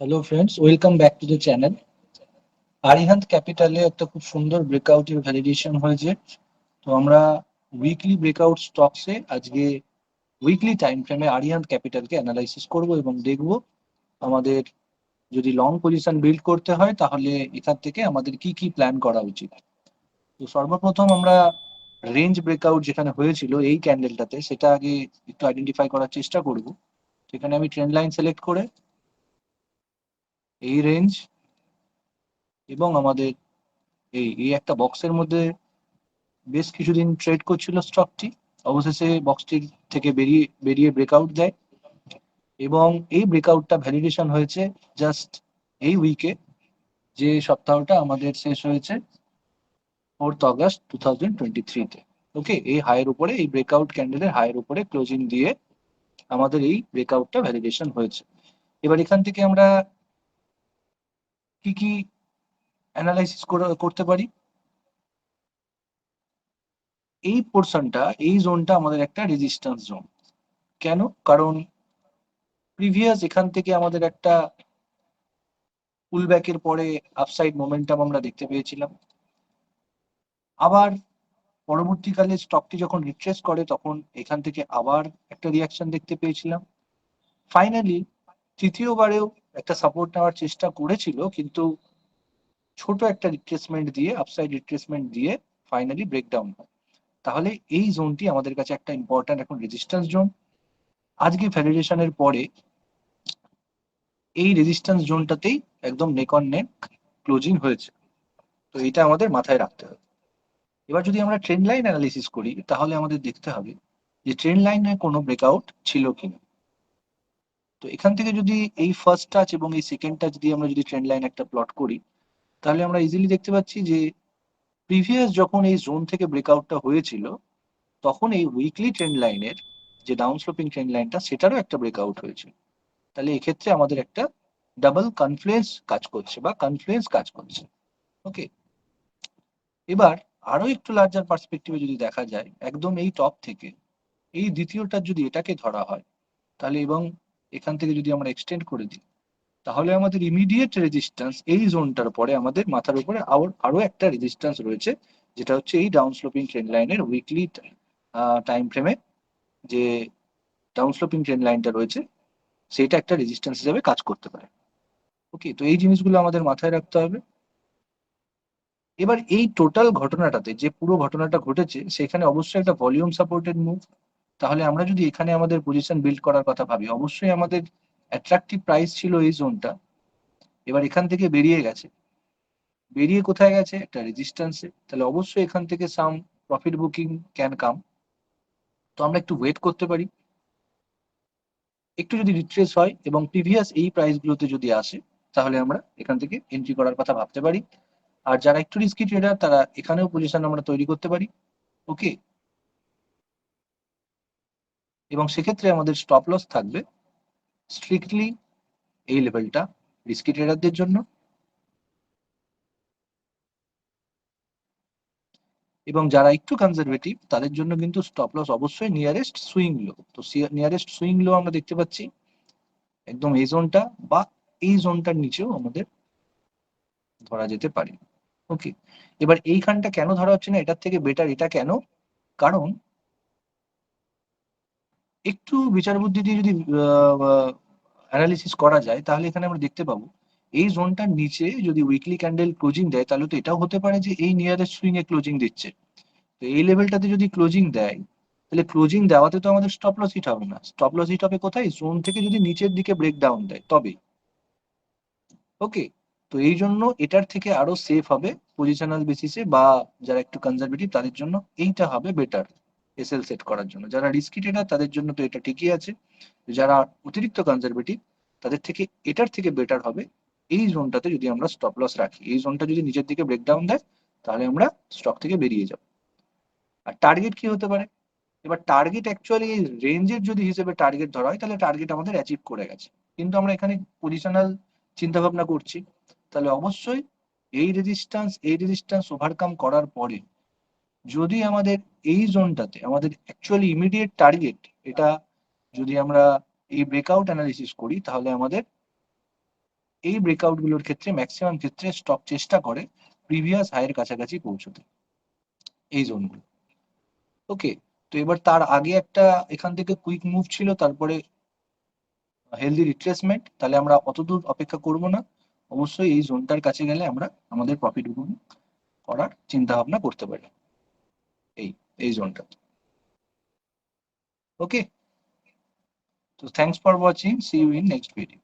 Hello friends, welcome back to the channel. Arihant ক্যাপিটালে একটা খুব সুন্দর ব্রেকআউটের ভ্যালিডেশন হয়েছে। তো আমরা উইকলি ব্রেকআউট স্টকসে আজকে উইকলি টাইম ফ্রেমে আরিহান্ত ক্যাপিটালকে অ্যানালাইসিস করব এবং দেখব আমাদের যদি লং পজিশন বিল্ড করতে হয় তাহলে এখান থেকে আমাদের কি কি প্ল্যান করা উচিত। তো সর্বপ্রথম আমরা রেঞ্জ ব্রেকআউট যেখানে হয়েছিল এই ক্যান্ডেলটাতে সেটা আগে একটু আইডেন্টিফাই করার চেষ্টা করব। সেখানে আমি ট্রেন্ড লাইন সিলেক্ট করে এই রেঞ্জ এবং আমাদের এই এই একটা বক্সের মধ্যে বেশ কিছুদিন ট্রেড করছিল স্টকটি, অবশেষে বক্সটি থেকে বেরিয়ে বেরিয়ে ব্রেকআউট দেয় এবং এই ব্রেকআউটটা ভ্যালিডেশন হয়েছে জাস্ট এই উইকে, যে সপ্তাহটা আমাদের শেষ হয়েছে 4 আগস্ট 2023-তে। ওকে, এই হাইয়ের উপরে, এই ব্রেকআউট ক্যান্ডেলের হাইয়ের উপরে ক্লোজিং দিয়ে আমাদের এই ব্রেকআউটটা ভ্যালিডেশন হয়েছে। এবার এখান থেকে আমরা কি কি অ্যানালাইসিস করতে পারি। এই পোর্শনটা, এই জোনটা আমাদের একটা রেজিস্ট্যান্স জোন। কেন? কারণ প্রিভিয়াস এখান থেকে আমাদের একটা পুলব্যাকের পরে আপসাইড মোমেন্টাম আমরা দেখতে পেয়েছিলাম। আবার পরবর্তীকালে স্টকটি যখন রিট্রেস করে তখন এখান থেকে আবার একটা রিয়াকশন দেখতে পেয়েছিলাম। ফাইনালি তৃতীয়বারেও একটা সাপোর্ট নেওয়ার চেষ্টা করেছিল, কিন্তু ছোট একটা রিট্রেসমেন্ট দিয়ে, আপসাইড রিট্রেসমেন্ট দিয়ে ফাইনালি ব্রেকডাউন হয়। তাহলে এই জোনটি আমাদের কাছে একটা ইম্পর্ট্যান্ট এখন রেজিস্ট্যান্স জোন। আজকে ভ্যালিডেশনের পরে এই রেজিস্ট্যান্স জোনটাতেই একদম নেক অন নেক ক্লোজিং হয়েছে। তো এটা আমাদের মাথায় রাখতে হবে। এবার যদি আমরা ট্রেন্ড লাইন অ্যানালিসিস করি তাহলে আমাদের দেখতে হবে যে ট্রেন্ড লাইনে কোনো ব্রেকআউট ছিল কিনা। তো এখান থেকে যদি এই ফার্স্ট টাচ এবং এই সেকেন্ড টাচ দিয়ে আমরা যদি ট্রেন্ড লাইন একটা প্লট করি তাহলে আমরা ইজিলি দেখতে পাচ্ছি যে প্রিভিয়াস যখন এই জোন থেকে ব্রেকআউটটা হয়েছিল তখন এই উইকলি ট্রেন্ড লাইনের যে ডাউন স্লোপিং ট্রেন্ড লাইনটা সেটারও একটা ব্রেকআউট হয়েছিল। তাহলে এক্ষেত্রে আমাদের একটা ডাবল কনফ্লুয়েন্স কাজ করছে বা কনফ্লুয়েন্স কাজ করছে। ওকে, এবার আরো একটু লার্জার পার্সপেক্টিভে যদি দেখা যায়, একদম এই টপ থেকে এই দ্বিতীয়টা যদি এটাকে ধরা হয় তাহলে, এবং এখান থেকে যদি আমরা এক্সটেন্ড করে দিই তাহলে আমাদের ইমিডিয়েট রেজিস্ট্যান্স এই জোনটার পরে আমাদের মাথার উপরে আরো একটা রেজিস্ট্যান্স রয়েছে, যেটা হচ্ছে এই ডাউন স্লোপিং ট্রেন্ড লাইনের উইকলি টাইম ফ্রেমে যে ডাউন স্লোপিং ট্রেন্ড লাইনটা রয়েছে সেটা একটা রেজিস্ট্যান্স হিসেবে কাজ করতে পারে। ওকে, তো এই জিনিসগুলো আমাদের মাথায় রাখতে হবে। এবার এই টোটাল ঘটনাটাতে, যে পুরো ঘটনাটা ঘটেছে, সেখানে অবশ্যই একটা ভলিউম সাপোর্টেড মুভ। তাহলে আমরা যদি এখানে আমাদের পজিশন বিল্ড করার কথা ভাবি, অবশ্যই আমাদের অ্যাট্রাকটিভ প্রাইস ছিল এই জোনটা। এবার এখান থেকে বেরিয়ে গেছে, বেরিয়ে কোথায় গেছে? একটা রেজিস্ট্যান্সে। তাহলে অবশ্যই এখান থেকে সাম প্রফিট বুকিং ক্যান কাম। তো আমরা একটু ওয়েট করতে পারি, একটু যদি রিট্রেস হয় এবং প্রিভিয়াস এই প্রাইসগুলোতে যদি আসে তাহলে আমরা এখান থেকে এন্ট্রি করার কথা ভাবতে পারি। আর যারা একটু রিস্কি ট্রেডার তারা এখানেও পজিশন আমরা তৈরি করতে পারি। ওকে, এবং সেক্ষেত্রে আমাদের স্টপ লস থাকবে স্ট্রিক্টলি এই লেভেলটা রিস্কি ট্রেডারদের জন্য, এবং যারা একটু কনজারভেটিভ তাদের জন্য কিন্তু স্টপ লস অবশ্যই নিয়ারেস্ট সুইং লো। তো নিয়ারেস্ট সুইং লো আমরা দেখতে পাচ্ছি একদম এই জোনটা বা এই জোনটার নিচেও আমাদের ধরা যেতে পারে। ওকে, এবার এইখানটা কেন ধরা হচ্ছে না, এটার থেকে বেটার এটা কেন? কারণ একটু বিচার বুদ্ধি দিয়ে যদি অ্যানালিসিস করা যায় তাহলে এখানে আমরা দেখতে পাবো এই জোনটার নিচে যদি উইকলি ক্যান্ডেল ক্লোজিং দেয় তাহলে তো এটাও হতে পারে যে এই নিয়ারেস্ট সুইং এ ক্লোজিং দিচ্ছে। তো এই লেভেলটাতে যদি ক্লোজিং দেয় তাহলে ক্লোজিং দেওয়াতে তো আমাদের স্টপ লস হিট হবে না। স্টপ লস হিট হবে কোথায়? জোন থেকে যদি নিচের দিকে ব্রেক ডাউন দেয় তবেই। ওকে, তো এই জন্য এটার থেকে আরো সেফ হবে পজিশনাল বেসিসে, বা যারা একটু কনজারভেটিভ তাদের জন্য এইটা হবে বেটার এসএল সেট করার জন্য। যারা রিস্কি ট্রেডার তাদের জন্য তো এটা ঠিকই আছে, যারা অতিরিক্ত কনজারভেটিভ তাদের থেকে এটার থেকে বেটার হবে এই জোনটাতে যদি আমরা স্টপ লস রাখি। এই জোনটা যদি নিচের দিকে ব্রেকডাউন দেয় তাহলে আমরা স্টক থেকে বেরিয়ে যাব। আর টার্গেট কি হতে পারে? এবার টার্গেট অ্যাকচুয়ালি রেঞ্জের যদি হিসেবে টার্গেট ধরা হয় তাহলে টার্গেট আমাদের অ্যাচিভ করে গেছে, কিন্তু আমরা এখানে পজিশনাল চিন্তা ভাবনা করছি। তাহলে অবশ্যই এই রেজিস্ট্যান্স ওভারকাম করার পরে যদি আমাদের এই জোনটাতে আমাদের অ্যাকচুয়ালি ইমিডিয়েট টার্গেট, এটা যদি আমরা এই ব্রেকআউট অ্যানালিসিস করি তাহলে আমাদের এই ব্রেকআউট গুলোর ক্ষেত্রে ম্যাক্সিমাম ক্ষেত্রে স্টক চেষ্টা করে প্রিভিয়াস হাইয়ের কাছাকাছি পৌঁছতে, এই জোনগুলো। ওকে, তো এবার তার আগে একটা এখান থেকে কুইক মুভ ছিল, তারপরে হেলদি রিট্রেসমেন্ট, তাহলে আমরা অতদূর অপেক্ষা করব না, অবশ্যই এই জোনটার কাছে গেলে আমরা আমাদের প্রফিট বুকিং করার চিন্তা ভাবনা করতে পারি, এই এই জোনটা। ওকে, তো thanks for watching, see you in next video.